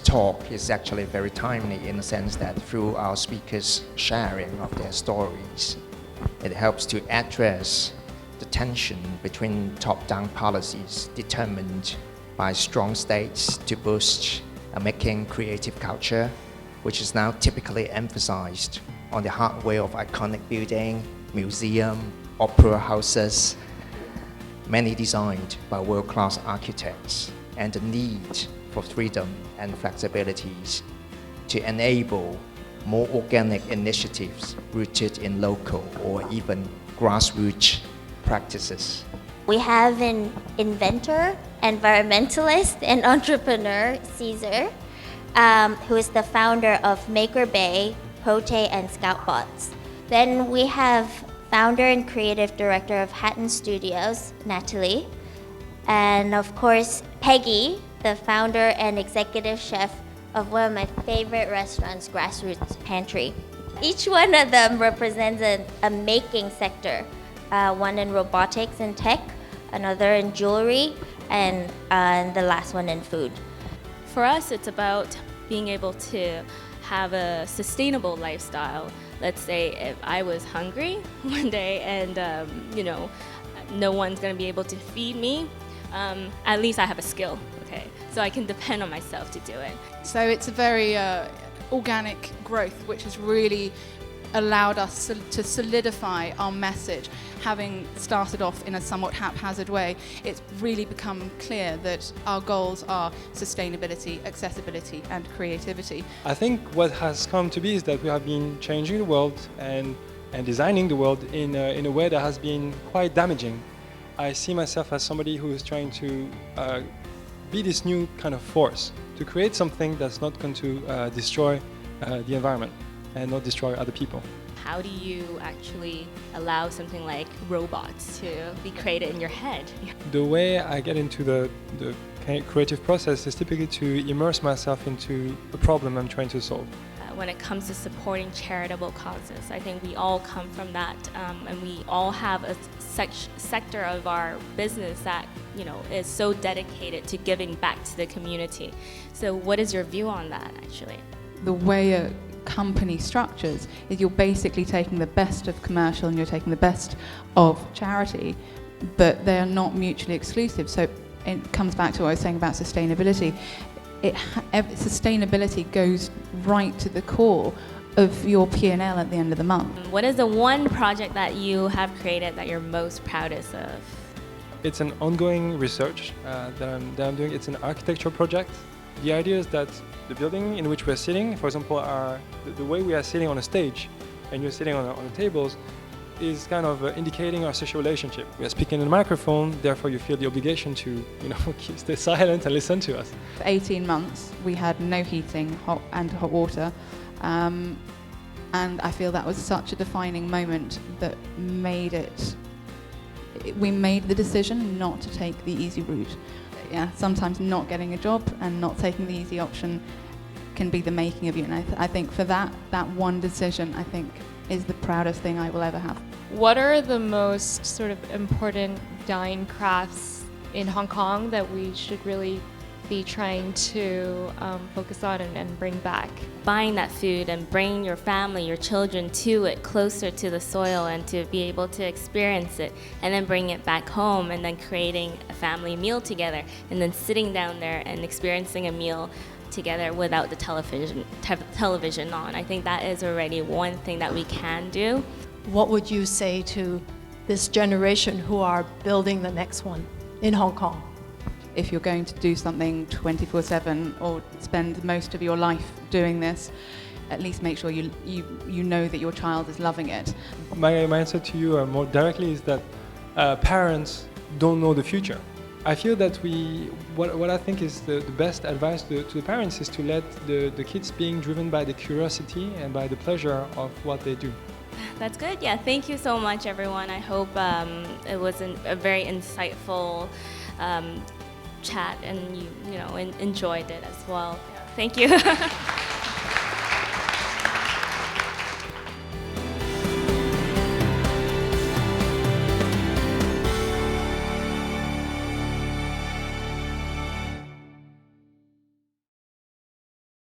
talk is actually very timely in the sense that through our speakers' sharing of their stories, it helps to address the tension between top-down policies determined by strong states to boost a making creative culture, which is now typically emphasized on the hardware of iconic building, museum, opera houses, many designed by world-class architects, and the need for freedom and flexibilities to enable more organic initiatives rooted in local or even grassroots practices. We have an inventor, environmentalist, and entrepreneur, Caesar, who is the founder of Maker Bay, Pote, and Scoutbots. Then we have founder and creative director of Hatton Studios, Natalie. And of course, Peggy, the founder and executive chef of one of my favorite restaurants, Grassroots Pantry. Each one of them represents a making sector, one in robotics and tech, another in jewelry, and the last one in food. For us, it's about being able to have a sustainable lifestyle. Let's say if I was hungry one day and no one's going to be able to feed me, at least I have a skill, okay? So I can depend on myself to do it. So it's a very organic growth, which has really allowed us to solidify our message. Having started off in a somewhat haphazard way, it's really become clear that our goals are sustainability, accessibility, and creativity. I think what has come to be is that we have been changing the world and designing the world in a way that has been quite damaging. I see myself as somebody who is trying to be this new kind of force, to create something that's not going to destroy the environment and not destroy other people. How do you actually allow something like robots to be created in your head? The way I get into the creative process is typically to immerse myself into a problem I'm trying to solve. When it comes to supporting charitable causes, I think we all come from that, and we all have a sector of our business that is so dedicated to giving back to the community. So what is your view on that, actually? The way a company structures is you're basically taking the best of commercial and you're taking the best of charity, but they are not mutually exclusive. So it comes back to what I was saying about sustainability. Sustainability goes right to the core of your P&L at the end of the month. What is the one project that you have created that you're most proudest of? It's an ongoing research that I'm doing. It's an architectural project. The idea is that the building in which we're sitting, for example, the way we are sitting on a stage and you're sitting on the tables, is kind of indicating our social relationship. We are speaking in a microphone, therefore you feel the obligation to stay silent and listen to us. For 18 months, we had no heating, hot water, and I feel that was such a defining moment that we made the decision not to take the easy route. Yeah, sometimes not getting a job and not taking the easy option can be the making of you. And I think for that one decision, I think, is the proudest thing I will ever have. What are the most sort of important dying crafts in Hong Kong that we should really be trying to focus on and bring back? Buying that food and bringing your family, your children to it, closer to the soil, and to be able to experience it, and then bring it back home, and then creating a family meal together, and then sitting down there and experiencing a meal together without the television on. I think that is already one thing that we can do. What would you say to this generation who are building the next one in Hong Kong? If you're going to do something 24/7 or spend most of your life doing this, at least make sure you know that your child is loving it. My answer to you more directly is that parents don't know the future. I feel that what I think is the best advice to the parents is to let the kids being driven by the curiosity and by the pleasure of what they do. That's good. Yeah, thank you so much, everyone. I hope it was a very insightful chat, and you enjoyed it as well. Thank you.